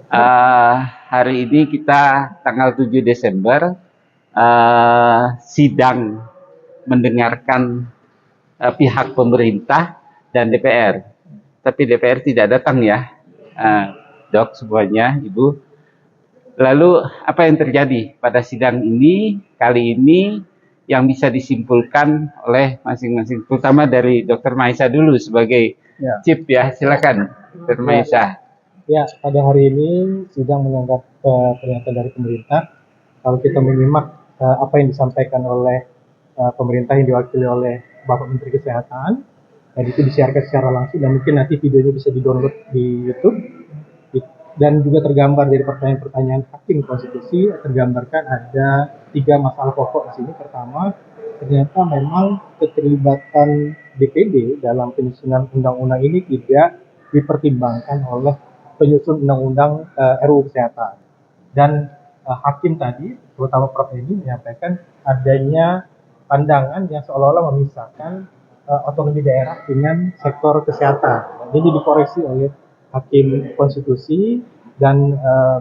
Eh, Hari ini kita tanggal 7 Desember sidang mendengarkan pihak pemerintah dan DPR. Tapi DPR tidak datang ya, eh, Dok semuanya, Ibu. Lalu apa yang terjadi pada sidang ini kali ini yang bisa disimpulkan oleh masing-masing, terutama dari Dr. Maisa dulu sebagai Chief ya, silakan Dr. Maisa. Ya, pada hari ini sidang menganggap pernyataan dari pemerintah. Kalau kita menyimak apa yang disampaikan oleh pemerintah yang diwakili oleh Bapak Menteri Kesehatan, dan itu disiarkan secara langsung dan mungkin nanti videonya bisa di-download di YouTube. Dan juga tergambar dari pertanyaan-pertanyaan hakim konstitusi, tergambarkan ada 3 masalah pokok di sini. Pertama, ternyata memang keterlibatan DPD dalam penyusunan undang-undang ini tidak dipertimbangkan oleh penyusun undang-undang RUU Kesehatan. Dan hakim tadi, terutama Prof. Edi, menyampaikan adanya pandangan yang seolah-olah memisahkan otonomi daerah dengan sektor kesehatan. Jadi dikoreksi oleh hakim konstitusi dan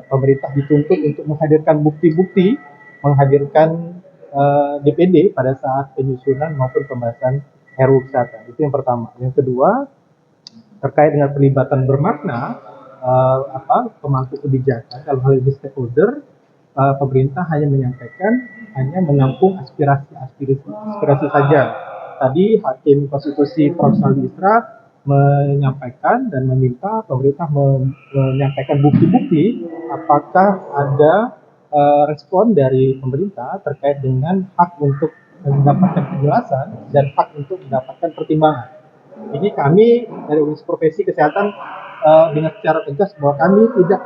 pemerintah dituntut untuk menghadirkan bukti-bukti, menghadirkan DPD pada saat penyusunan maupun pembahasan RUU Kesehatan. Itu yang pertama. Yang kedua, terkait dengan pelibatan bermakna pemangku kebijakan dalam hal ini stakeholder, pemerintah hanya menyampaikan, hanya menampung aspirasi saja. Tadi Hakim Konstitusi Prof. Saldi Isra menyampaikan dan meminta pemerintah menyampaikan bukti-bukti apakah ada respon dari pemerintah terkait dengan hak untuk mendapatkan penjelasan dan hak untuk mendapatkan pertimbangan. Ini kami dari Unit Profesi Kesehatan dengan secara tegas bahwa kami tidak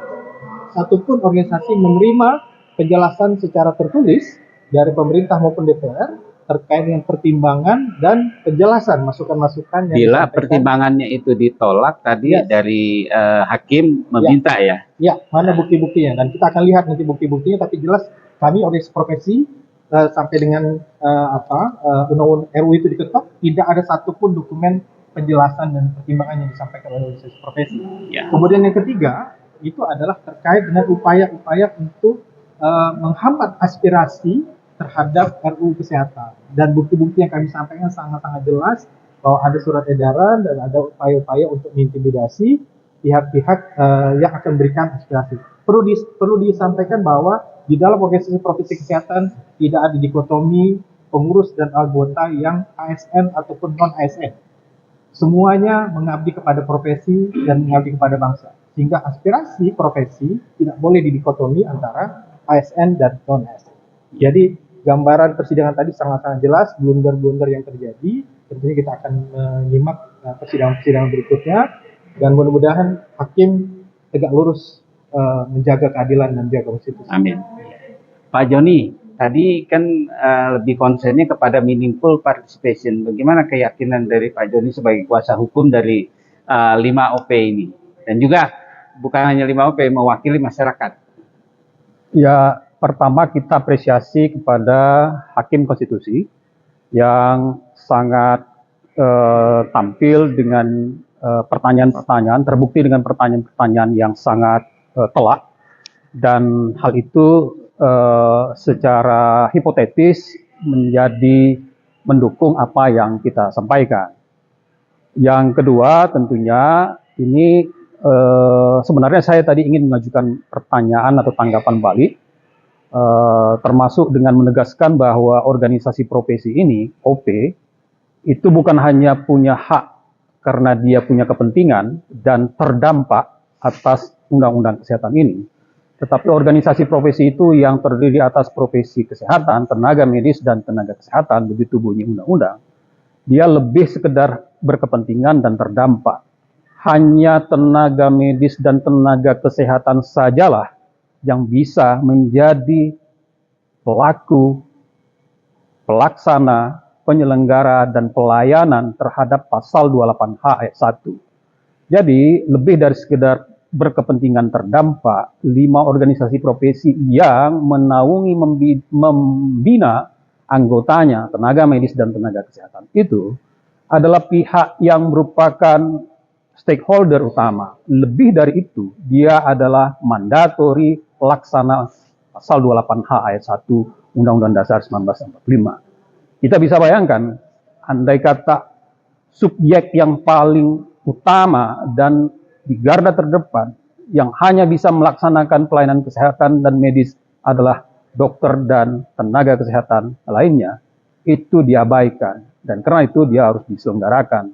satupun organisasi menerima penjelasan secara tertulis dari pemerintah maupun DPR terkait dengan pertimbangan dan penjelasan masukan-masukan yang bila pertimbangannya itu ditolak tadi dari hakim meminta ya mana bukti-buktinya, dan kita akan lihat nanti bukti-buktinya. Tapi jelas kami organisasi profesi sampai dengan undang-undang RUU itu diketok, tidak ada satupun dokumen penjelasan dan pertimbangan yang disampaikan oleh organisasi profesi. Kemudian yang ketiga itu adalah terkait dengan upaya-upaya untuk menghambat aspirasi terhadap RUU Kesehatan. Dan bukti-bukti yang kami sampaikan sangat-sangat jelas bahwa ada surat edaran dan ada upaya-upaya untuk mengintimidasi pihak-pihak yang akan memberikan aspirasi. Perlu disampaikan bahwa di dalam organisasi profesi kesehatan tidak ada dikotomi pengurus dan anggota yang ASN ataupun non ASN. Semuanya mengabdi kepada profesi dan mengabdi kepada bangsa. Sehingga aspirasi profesi tidak boleh didikotomi antara ASN dan non ASN. Jadi gambaran persidangan tadi sangat-sangat jelas, blunder-blunder yang terjadi. Tentunya kita akan menyimak persidangan-persidangan berikutnya, dan mudah-mudahan hakim tegak lurus menjaga keadilan dan menjaga konstitusi. Amin. Pak Joni, tadi kan lebih concernnya kepada meaningful participation. Bagaimana keyakinan dari Pak Joni sebagai kuasa hukum dari 5 OP ini? Dan juga bukan hanya 5 OP, mewakili masyarakat. Ya, pertama kita apresiasi kepada Hakim Konstitusi yang sangat tampil dengan pertanyaan-pertanyaan, terbukti dengan pertanyaan-pertanyaan yang sangat telak, dan hal itu secara hipotetis menjadi mendukung apa yang kita sampaikan. Yang kedua, tentunya ini sebenarnya saya tadi ingin mengajukan pertanyaan atau tanggapan balik, termasuk dengan menegaskan bahwa organisasi profesi ini, OP, itu bukan hanya punya hak karena dia punya kepentingan dan terdampak atas undang-undang kesehatan ini, tetapi organisasi profesi itu yang terdiri atas profesi kesehatan, tenaga medis, dan tenaga kesehatan, begitu bunyi undang-undang, dia lebih sekedar berkepentingan dan terdampak. Hanya tenaga medis dan tenaga kesehatan sajalah yang bisa menjadi pelaku, pelaksana, penyelenggara, dan pelayanan terhadap pasal 28H ayat 1. Jadi, lebih dari sekedar berkepentingan terdampak, 5 organisasi profesi yang menaungi membina anggotanya, tenaga medis dan tenaga kesehatan itu adalah pihak yang merupakan stakeholder utama. Lebih dari itu, dia adalah mandatori pelaksana pasal 28H ayat 1 Undang-Undang Dasar 1945. Kita bisa bayangkan, andai kata subjek yang paling utama dan di garda terdepan yang hanya bisa melaksanakan pelayanan kesehatan dan medis adalah dokter dan tenaga kesehatan lainnya, itu diabaikan. Dan karena itu dia harus diselenggarakan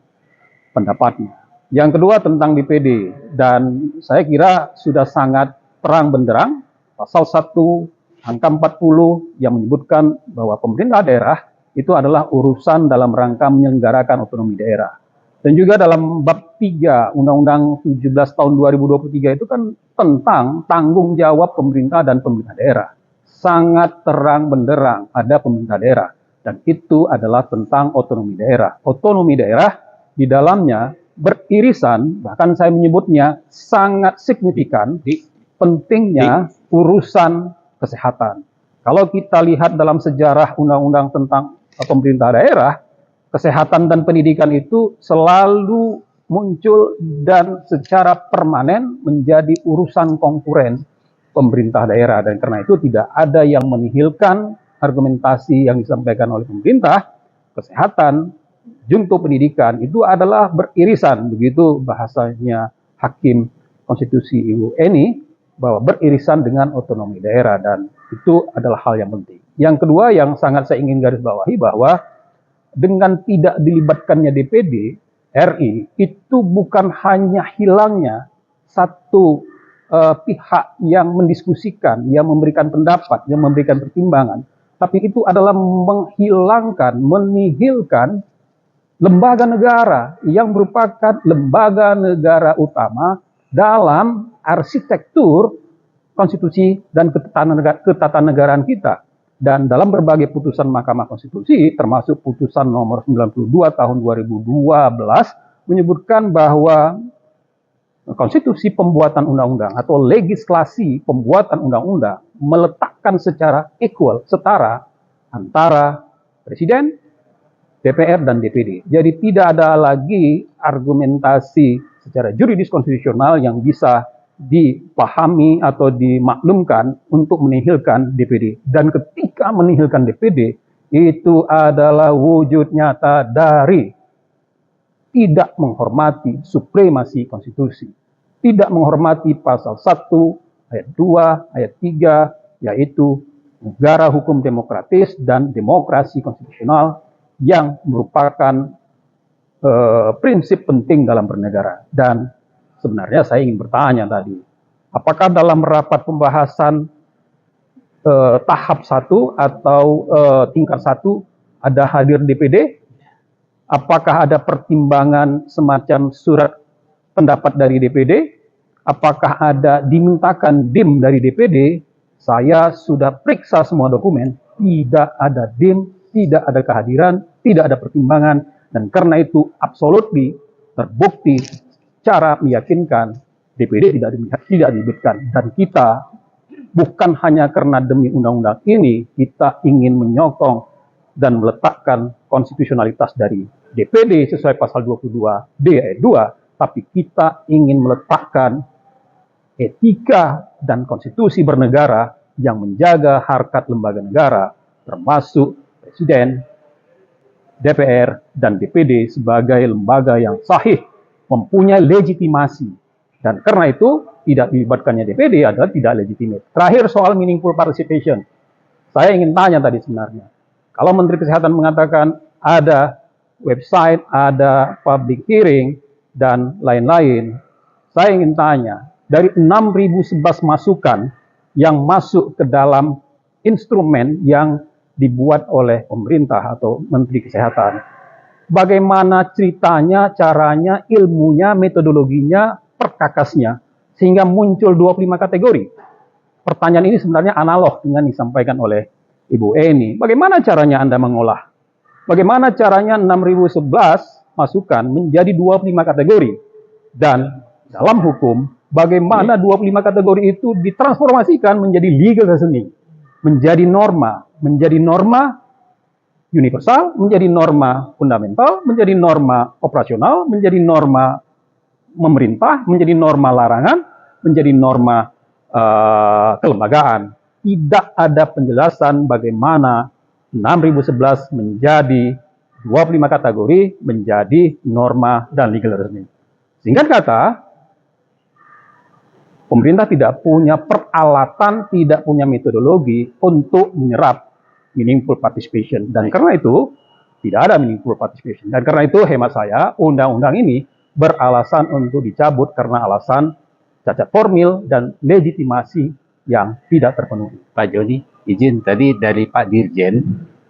pendapatnya. Yang kedua tentang DPD, dan saya kira sudah sangat terang benderang, pasal 1 angka 40 yang menyebutkan bahwa pemerintah daerah itu adalah urusan dalam rangka menyelenggarakan otonomi daerah. Dan juga dalam bab 3 Undang-Undang 17 tahun 2023 itu kan tentang tanggung jawab pemerintah dan pemerintah daerah. Sangat terang benderang ada pemerintah daerah. Dan itu adalah tentang otonomi daerah. Otonomi daerah di dalamnya beririsan, bahkan saya menyebutnya sangat signifikan di pentingnya urusan kesehatan. Kalau kita lihat dalam sejarah undang-undang tentang pemerintah daerah, kesehatan dan pendidikan itu selalu muncul dan secara permanen menjadi urusan konkuren pemerintah daerah. Dan karena itu tidak ada yang menihilkan argumentasi yang disampaikan oleh pemerintah. Kesehatan, junto pendidikan itu adalah beririsan, begitu bahasanya Hakim Konstitusi Ibu Eni, bahwa beririsan dengan otonomi daerah, dan itu adalah hal yang penting. Yang kedua yang sangat saya ingin garis bawahi bahwa dengan tidak dilibatkannya DPD RI itu bukan hanya hilangnya satu pihak yang mendiskusikan, yang memberikan pendapat, yang memberikan pertimbangan, tapi itu adalah menghilangkan, menihilkan lembaga negara yang merupakan lembaga negara utama dalam arsitektur konstitusi dan ketatanegaraan kita. Dan dalam berbagai putusan Mahkamah Konstitusi, termasuk putusan nomor 92 tahun 2012, menyebutkan bahwa konstitusi pembuatan undang-undang atau legislasi pembuatan undang-undang meletakkan secara equal, setara antara presiden, DPR dan DPD. Jadi tidak ada lagi argumentasi secara juridis konstitusional yang bisa dipahami atau dimaklumkan untuk menihilkan DPD. Dan ketika menihilkan DPD, itu adalah wujud nyata dari tidak menghormati supremasi konstitusi. Tidak menghormati pasal 1, ayat 2, ayat 3, yaitu negara hukum demokratis dan demokrasi konstitusional yang merupakan prinsip penting dalam bernegara. Dan sebenarnya saya ingin bertanya tadi, apakah dalam rapat pembahasan tahap 1 atau tingkat 1 ada hadir DPD? Apakah ada pertimbangan semacam surat pendapat dari DPD? Apakah ada dimintakan DIM dari DPD? Saya sudah periksa semua dokumen, tidak ada DIM, tidak ada kehadiran, tidak ada pertimbangan, dan karena itu absolutely terbukti cara meyakinkan DPD tidak dilibatkan. Dan kita bukan hanya karena demi undang-undang ini, kita ingin menyokong dan meletakkan konstitusionalitas dari DPD sesuai pasal 22D ayat 2, tapi kita ingin meletakkan etika dan konstitusi bernegara yang menjaga harkat lembaga negara, termasuk Presiden, DPR, dan DPD sebagai lembaga yang sahih, mempunyai legitimasi. Dan karena itu, tidak dilibatkannya DPD adalah tidak legitimate. Terakhir soal meaningful participation. Saya ingin tanya tadi sebenarnya. Kalau Menteri Kesehatan mengatakan ada website, ada public hearing, dan lain-lain, saya ingin tanya, dari 6.011 masukan yang masuk ke dalam instrumen yang dibuat oleh pemerintah atau Menteri Kesehatan, bagaimana ceritanya, caranya, ilmunya, metodologinya, perkakasnya, sehingga muncul 25 kategori. Pertanyaan ini sebenarnya analog dengan disampaikan oleh Ibu Eni. Bagaimana caranya Anda mengolah? Bagaimana caranya 6.011 masukan menjadi 25 kategori? Dan dalam hukum, bagaimana 25 kategori itu ditransformasikan menjadi legal reasoning, menjadi norma universal, menjadi norma fundamental, menjadi norma operasional, menjadi norma memerintah, menjadi norma larangan, menjadi norma kelembagaan. Tidak ada penjelasan bagaimana 6011 menjadi 25 kategori menjadi norma dan legal resmi. Singkat kata, pemerintah tidak punya peralatan, tidak punya metodologi untuk menyerap meaningful participation. Dan karena itu, tidak ada meaningful participation. Dan karena itu, hemat saya, undang-undang ini beralasan untuk dicabut karena alasan cacat formil dan legitimasi yang tidak terpenuhi. Pak Joni, izin tadi dari Pak Dirjen,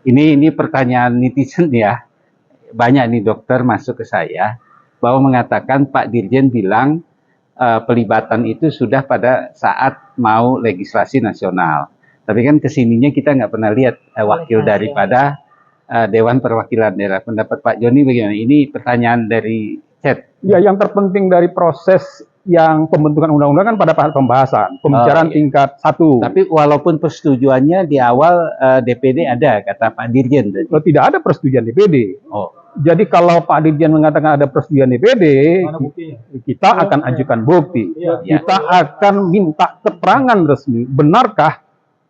ini pertanyaan netizen ya, banyak nih dokter masuk ke saya, bahwa mengatakan Pak Dirjen bilang pelibatan itu sudah pada saat mau legislasi nasional. Tapi kan kesininya kita nggak pernah lihat wakil daripada Dewan Perwakilan Daerah. Pendapat Pak Joni bagaimana? Ini pertanyaan dari chat. Ya, yang terpenting dari proses yang pembentukan undang-undang kan pada tahap pembahasan, pembicaraan tingkat 1. Tapi walaupun persetujuannya di awal DPD ada, kata Pak Dirjen tadi. Tidak ada persetujuan DPD. Oh, Jadi kalau Pak Dirjen mengatakan ada persetujuan DPD, kita akan ajukan bukti. Kita akan minta keterangan resmi, benarkah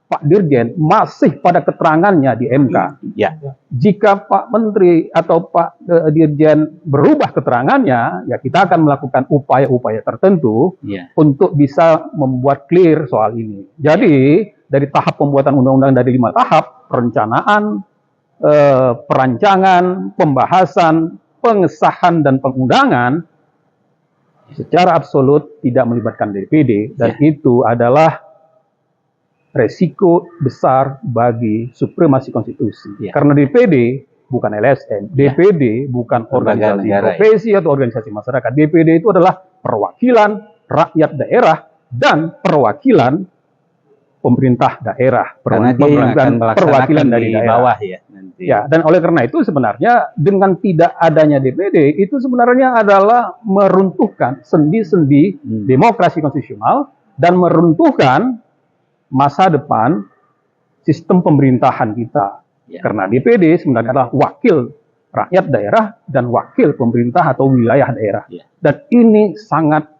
Pak Dirjen masih pada keterangannya di MK. ya. Jika Pak Menteri atau Pak Dirjen berubah keterangannya, ya kita akan melakukan upaya-upaya tertentu Ya. untuk bisa membuat clear soal ini. Jadi dari tahap pembuatan undang-undang dari 5 tahap, perencanaan, perancangan, pembahasan, pengesahan, dan pengundangan, secara absolut tidak melibatkan DPD, dan itu adalah resiko besar bagi supremasi konstitusi. Karena DPD bukan LSM, DPD bukan organisasi profesi atau organisasi masyarakat. DPD itu adalah perwakilan rakyat daerah dan perwakilan pemerintah daerah, Karena dia yang akan perwakilan melaksanakan dari di daerah. bawah ya nanti. Ya, dan oleh karena itu sebenarnya dengan tidak adanya DPD itu sebenarnya adalah meruntuhkan sendi-sendi demokrasi konstitusional dan meruntuhkan masa depan sistem pemerintahan kita. Ya. Karena DPD sebenarnya adalah wakil rakyat daerah dan wakil pemerintah atau wilayah daerah. Ya. Dan ini sangat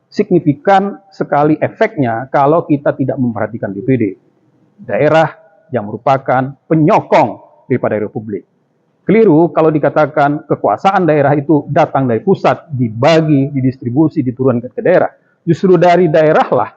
signifikan sekali efeknya kalau kita tidak memperhatikan DPD. Daerah yang merupakan penyokong daripada Republik. Keliru kalau dikatakan kekuasaan daerah itu datang dari pusat, dibagi, didistribusi, diturunkan ke daerah. Justru dari daerah lah,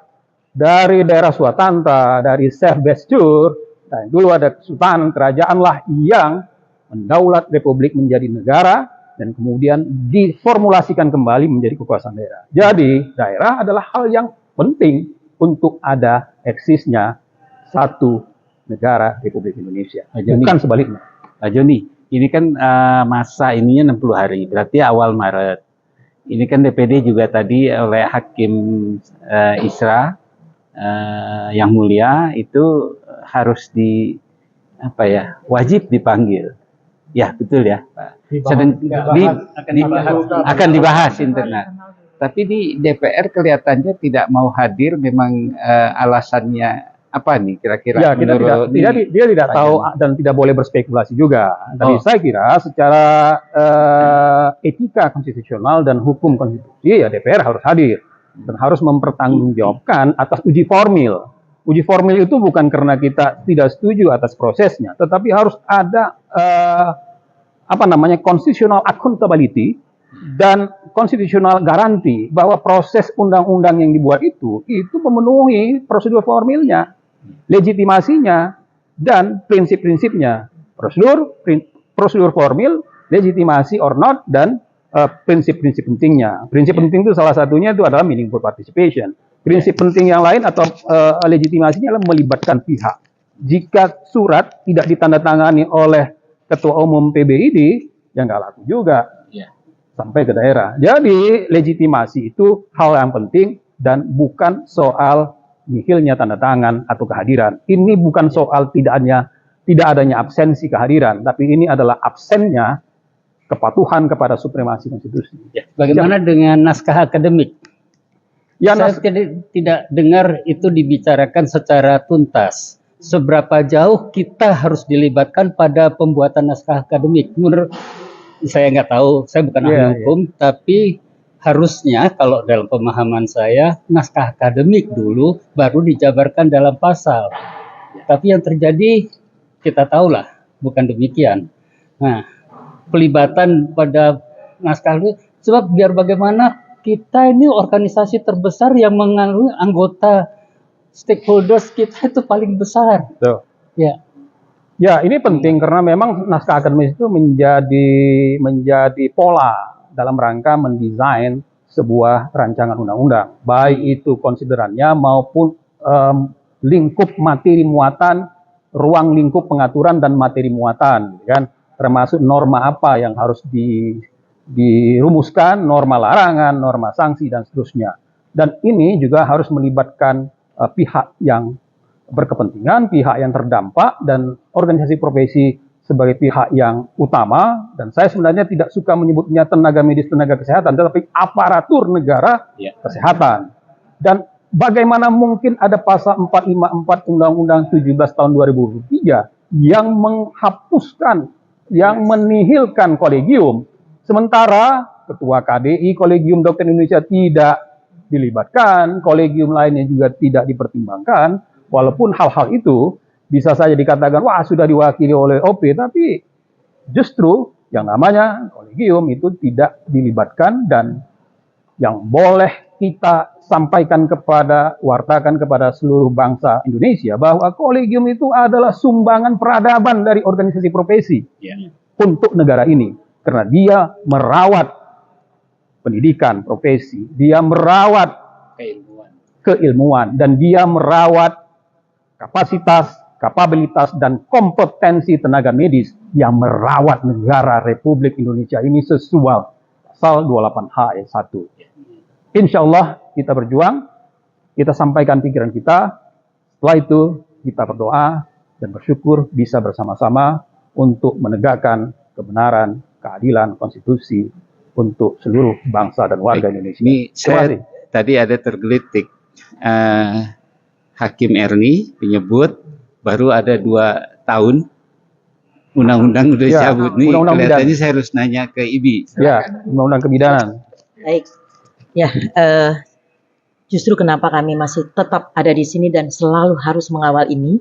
dari daerah swatanta, dari self-gesture, dan dulu ada kesultanan, kerajaan lah yang mendaulat Republik menjadi negara, dan kemudian diformulasikan kembali menjadi kekuasaan daerah. Jadi, daerah adalah hal yang penting untuk ada eksisnya satu negara Republik Indonesia. Bukan sebaliknya. Pak Joni, ini kan masa ininya 60 hari, berarti awal Maret. Ini kan DPD juga tadi oleh Hakim Isra yang mulia itu harus wajib dipanggil. Ya, betul ya, Pak. Akan dibahas internal. Tapi di DPR kelihatannya tidak mau hadir, memang alasannya apa nih kira-kira? Ya, dia tidak tahu dan tidak boleh berspekulasi juga. Tapi saya kira secara etika konstitusional dan hukum konstitusi, ya DPR harus hadir dan harus mempertanggungjawabkan atas uji formil. Uji formil itu bukan karena kita tidak setuju atas prosesnya, tetapi harus ada constitutional accountability dan constitutional garanti bahwa proses undang-undang yang dibuat itu memenuhi prosedur formilnya, legitimasinya, dan prinsip-prinsipnya. Prosedur formil, legitimasi or not, dan prinsip-prinsip pentingnya. Prinsip penting itu salah satunya itu adalah meaningful participation. Prinsip penting yang lain atau legitimasinya adalah melibatkan pihak. Jika surat tidak ditandatangani oleh Ketua Umum PBID, ya nggak laku juga sampai ke daerah. Jadi legitimasi itu hal yang penting dan bukan soal nihilnya tanda tangan atau kehadiran. Ini bukan soal tidak adanya absensi kehadiran, tapi ini adalah absennya kepatuhan kepada supremasi konstitusi. Bagaimana dengan naskah akademik? Ya, Saya tidak dengar itu dibicarakan secara tuntas. Seberapa jauh kita harus dilibatkan pada pembuatan naskah akademik? Menurut saya nggak tahu, saya bukan ahli hukum, tapi harusnya kalau dalam pemahaman saya naskah akademik dulu baru dijabarkan dalam pasal. Tapi yang terjadi kita tahulah bukan demikian. Nah, pelibatan pada naskah itu sebab biar bagaimana kita ini organisasi terbesar yang mengandung anggota stakeholders kita itu paling besar. Tuh. Ya. Ya, ini penting karena memang naskah akademis itu menjadi pola dalam rangka mendesain sebuah rancangan undang-undang, baik itu konsiderannya maupun lingkup materi muatan, ruang lingkup pengaturan dan materi muatan, kan? Termasuk norma apa yang harus dirumuskan, norma larangan, norma sanksi dan seterusnya. Dan ini juga harus melibatkan pihak yang berkepentingan, pihak yang terdampak, dan organisasi profesi sebagai pihak yang utama. Dan saya sebenarnya tidak suka menyebutnya tenaga medis, tenaga kesehatan, tetapi aparatur negara kesehatan. Dan bagaimana mungkin ada pasal 454 Undang-Undang 17 tahun 2003 yang menghapuskan, yang menihilkan kolegium, sementara Ketua KDI, Kolegium Dokter Indonesia tidak dilibatkan, kolegium lainnya juga tidak dipertimbangkan. Walaupun hal-hal itu bisa saja dikatakan, wah sudah diwakili oleh OP, tapi justru yang namanya kolegium itu tidak dilibatkan. Dan yang boleh kita sampaikan wartakan kepada seluruh bangsa Indonesia, bahwa kolegium itu adalah sumbangan peradaban dari organisasi profesi untuk negara ini. Karena dia merawat pendidikan profesi, dia merawat keilmuan, dan dia merawat kapasitas, kapabilitas, dan kompetensi tenaga medis yang merawat negara Republik Indonesia ini sesuai pasal 28H ayat 1. Insya Allah kita berjuang, kita sampaikan pikiran kita, setelah itu kita berdoa dan bersyukur bisa bersama-sama untuk menegakkan kebenaran, keadilan, konstitusi untuk seluruh bangsa dan warga Indonesia. Ini saya tadi ada tergelitik. Hakim Erni menyebut baru ada 2 tahun undang-undang udah cabut nih. Kelihatannya saya harus nanya ke Ibi. Ya, undang-undang kebidanan. Baik. Ya, justru kenapa kami masih tetap ada di sini dan selalu harus mengawal ini,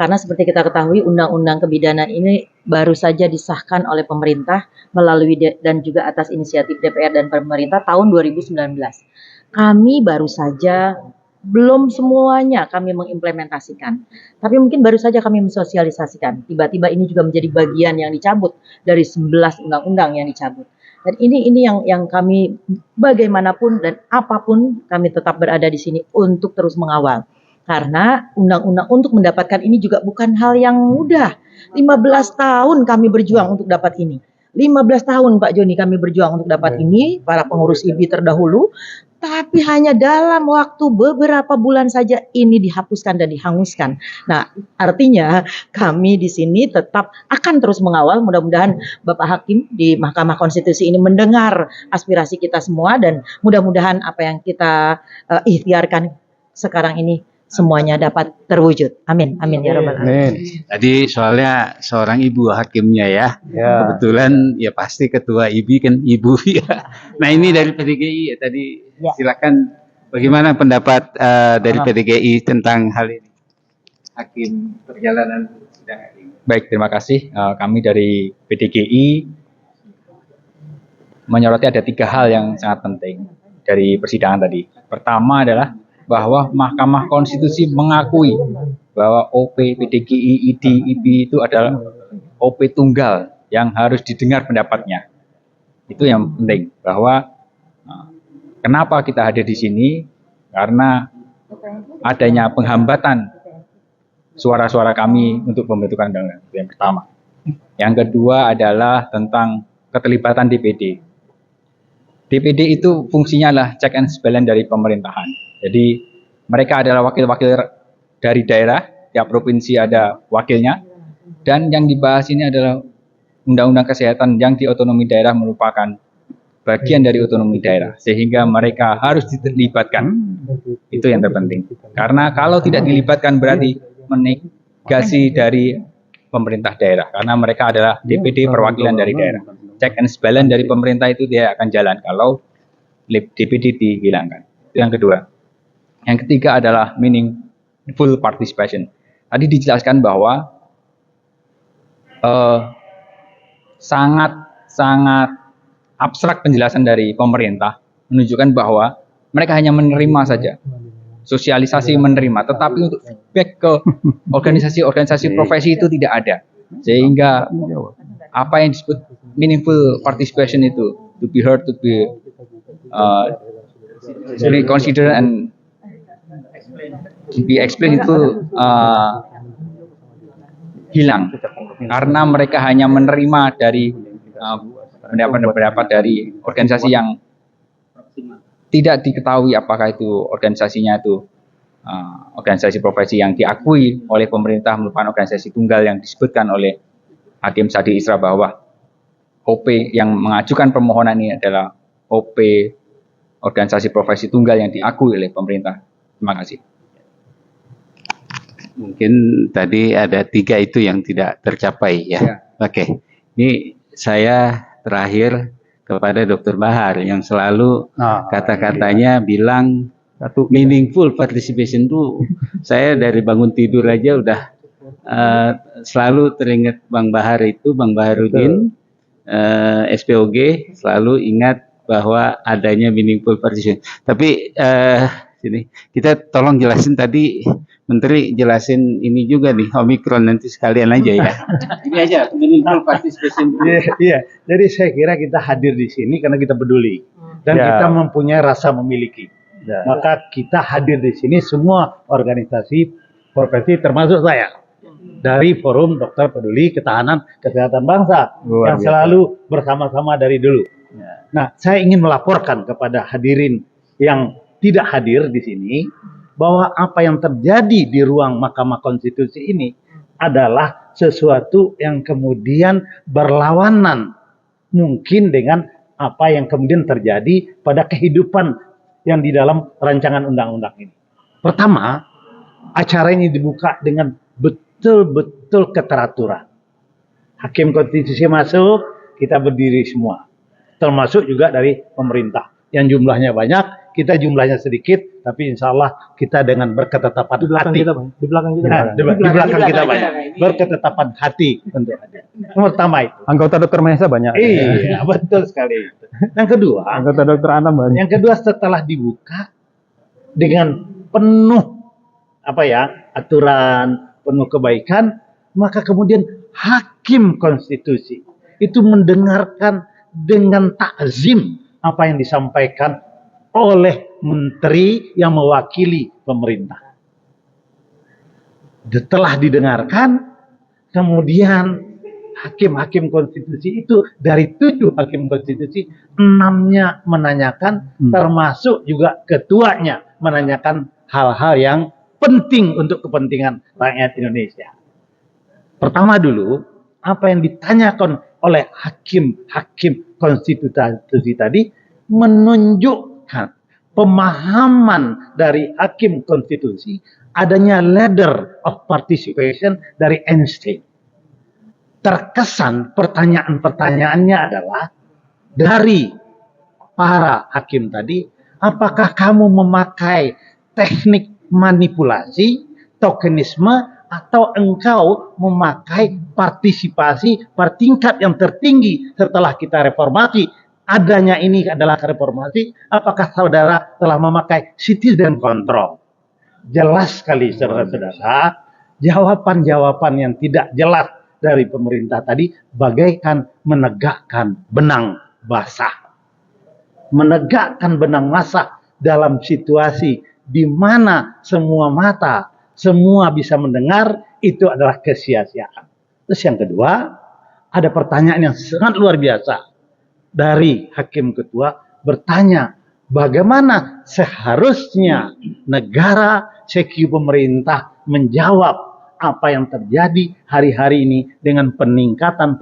karena seperti kita ketahui undang-undang kebidanan ini baru saja disahkan oleh pemerintah melalui dan juga atas inisiatif DPR dan pemerintah tahun 2019. Kami baru saja belum semuanya kami mengimplementasikan, tapi mungkin baru saja kami mensosialisasikan. Tiba-tiba ini juga menjadi bagian yang dicabut dari 11 undang-undang yang dicabut. Dan ini yang kami bagaimanapun dan apapun kami tetap berada di sini untuk terus mengawal. Karena undang-undang untuk mendapatkan ini juga bukan hal yang mudah. 15 tahun kami berjuang untuk dapat ini. 15 tahun Pak Joni kami berjuang untuk dapat ini, para pengurus IBI terdahulu. Tapi hanya dalam waktu beberapa bulan saja ini dihapuskan dan dihanguskan. Nah, artinya kami di sini tetap akan terus mengawal. Mudah-mudahan Bapak Hakim di Mahkamah Konstitusi ini mendengar aspirasi kita semua, dan mudah-mudahan apa yang kita ikhtiarkan sekarang ini semuanya dapat terwujud. Amin. Amin ya rabbal alamin. Tadi soalnya seorang ibu hakimnya ya. Kebetulan ya pasti ketua IBI kan ibu ya. Nah, ini dari PDGI ya tadi. Silakan, bagaimana pendapat dari PDGI tentang hal ini? Hakim perjalanan sidang hari ini. Baik, terima kasih. Kami dari PDGI menyoroti ada 3 hal yang sangat penting dari persidangan tadi. Pertama adalah bahwa Mahkamah Konstitusi mengakui bahwa OP, PDGI, ID, IBI itu adalah OP tunggal yang harus didengar pendapatnya. Itu yang penting, bahwa kenapa kita hadir di sini? Karena adanya penghambatan suara-suara kami untuk pembentukan undang-undang. Itu yang pertama. Yang kedua adalah tentang keterlibatan DPD. DPD itu fungsinya adalah check and balance dari pemerintahan. Jadi mereka adalah wakil-wakil dari daerah, tiap provinsi ada wakilnya. Dan yang dibahas ini adalah undang-undang kesehatan yang di otonomi daerah merupakan bagian dari otonomi daerah, sehingga mereka harus dilibatkan. Itu yang terpenting. Karena kalau tidak dilibatkan berarti menegasi dari pemerintah daerah, karena mereka adalah DPD perwakilan dari daerah. Check and balance dari pemerintah itu dia akan jalan kalau DPD dihilangkan. Itu yang kedua. Yang ketiga adalah meaningful participation. Tadi dijelaskan bahwa sangat abstrak penjelasan dari pemerintah menunjukkan bahwa mereka hanya menerima saja, sosialisasi menerima, tetapi untuk feedback ke organisasi-organisasi profesi itu tidak ada, sehingga apa yang disebut meaningful participation itu, to be heard, to be reconsidered and to be explained itu hilang karena mereka hanya menerima dari pendapat dari organisasi yang tidak diketahui apakah itu organisasinya itu organisasi profesi yang diakui oleh pemerintah merupakan organisasi tunggal yang disebutkan oleh Hakim Sadi Isra bahwa OP yang mengajukan permohonan ini adalah OP organisasi profesi tunggal yang diakui oleh pemerintah. Terima kasih. Mungkin tadi ada 3 itu yang tidak tercapai ya. Oke. Ini saya terakhir kepada Dr. Bahar yang selalu kata-katanya bilang meaningful participation itu saya dari bangun tidur aja udah selalu teringat Bang Bahar itu, Bang Baharudin, SPOG selalu ingat bahwa adanya meaningful participation. Tapi sini kita tolong jelasin tadi Menteri jelasin ini juga nih Omikron nanti sekalian aja ya. Ini aja meaningful participation. Iya, jadi saya kira kita hadir di sini karena kita peduli dan kita mempunyai rasa memiliki. Maka kita hadir di sini semua organisasi profesi termasuk saya dari Forum Dokter Peduli Ketahanan Kesehatan Bangsa yang selalu bersama-sama dari dulu. Nah, saya ingin melaporkan kepada hadirin yang tidak hadir di sini bahwa apa yang terjadi di ruang Mahkamah Konstitusi ini adalah sesuatu yang kemudian berlawanan mungkin dengan apa yang kemudian terjadi pada kehidupan yang di dalam rancangan undang-undang ini. Pertama, acara ini dibuka dengan betul-betul keteraturan. Hakim Konstitusi masuk, kita berdiri semua. Termasuk juga dari pemerintah. Yang jumlahnya banyak, kita jumlahnya sedikit, tapi insya Allah kita dengan berketetapan hati. Di belakang kita Nah, di belakang kita banyak. Berketetapan hati untuk hadir. Yang pertama itu. Anggota dokter Mahesa banyak. Iya, betul sekali. Yang kedua, Anggota dokter Anam banyak. yang kedua setelah dibuka dengan penuh aturan, penuh kebaikan, maka kemudian Hakim Konstitusi itu mendengarkan dengan takzim apa yang disampaikan oleh menteri yang mewakili pemerintah. Setelah didengarkan, kemudian hakim-hakim konstitusi itu dari 7 hakim konstitusi 6-nya menanyakan, termasuk juga ketuanya menanyakan hal-hal yang penting untuk kepentingan rakyat Indonesia. Pertama dulu, apa yang ditanyakan oleh hakim-hakim konstitusi tadi menunjukkan pemahaman dari hakim konstitusi adanya ladder of participation dari Einstein. Terkesan pertanyaan-pertanyaannya adalah dari para hakim tadi, apakah kamu memakai teknik manipulasi, tokenisme, atau engkau memakai partisipasi pada tingkat yang tertinggi setelah kita reformasi? Adanya ini adalah reformasi. Apakah saudara telah memakai citizen control? Jelas sekali saudara-saudara, jawaban-jawaban yang tidak jelas dari pemerintah tadi bagaikan menegakkan benang basah. Menegakkan benang basah dalam situasi di mana semua mata, semua bisa mendengar, itu adalah kesia-siaan. Terus yang kedua, ada pertanyaan yang sangat luar biasa. Dari hakim ketua bertanya, bagaimana seharusnya negara, CQ pemerintah menjawab apa yang terjadi hari-hari ini dengan peningkatan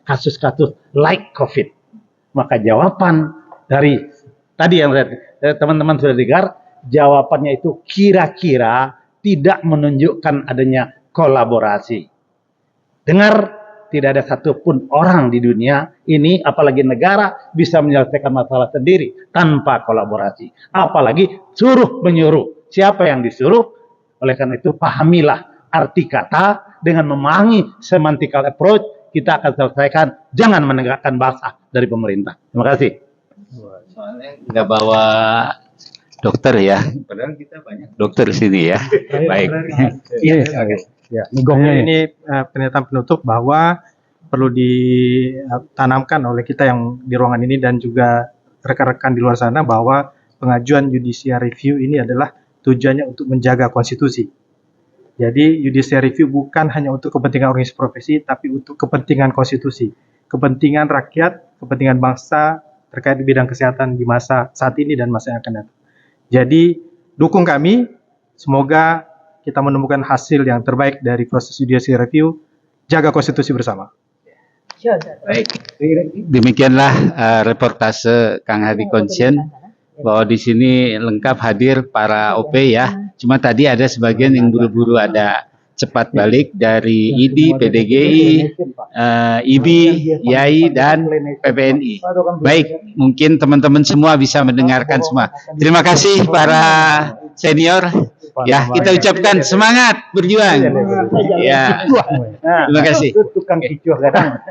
kasus-kasus like COVID. Maka jawaban dari tadi yang teman-teman sudah dengar, jawabannya itu kira-kira tidak menunjukkan adanya kolaborasi. Dengar tidak ada satupun orang di dunia ini, apalagi negara, bisa menyelesaikan masalah sendiri tanpa kolaborasi. Apalagi suruh menyuruh. Siapa yang disuruh? Oleh karena itu, pahamilah arti kata dengan memahami semantical approach, kita akan selesaikan. Jangan menegakkan bahasa dari pemerintah. Terima kasih. Soalnya nggak bawa dokter ya, padahal kita banyak dokter di sini ya. Baik. Ya, ini gongnya ini. Ini pernyataan penutup bahwa perlu ditanamkan oleh kita yang di ruangan ini dan juga rekan-rekan di luar sana bahwa pengajuan judicial review ini adalah tujuannya untuk menjaga konstitusi. Jadi judicial review bukan hanya untuk kepentingan organisasi profesi, tapi untuk kepentingan konstitusi, kepentingan rakyat, kepentingan bangsa terkait di bidang kesehatan di masa saat ini dan masa yang akan datang. Jadi dukung kami, semoga kita menemukan hasil yang terbaik dari proses judicial review, jaga konstitusi bersama. Baik, demikianlah reportase Kang Hadi Konsien bahwa di sini lengkap hadir para OP ya. Cuma tadi ada sebagian yang buru-buru, ada cepat balik dari ID, PDGI, IBI, YAI, dan PPNI. Baik, mungkin teman-teman semua bisa mendengarkan semua. Terima kasih para senior. Ya, kita ucapkan semangat berjuang. Ya, terima kasih. Tukang kicuh kadang.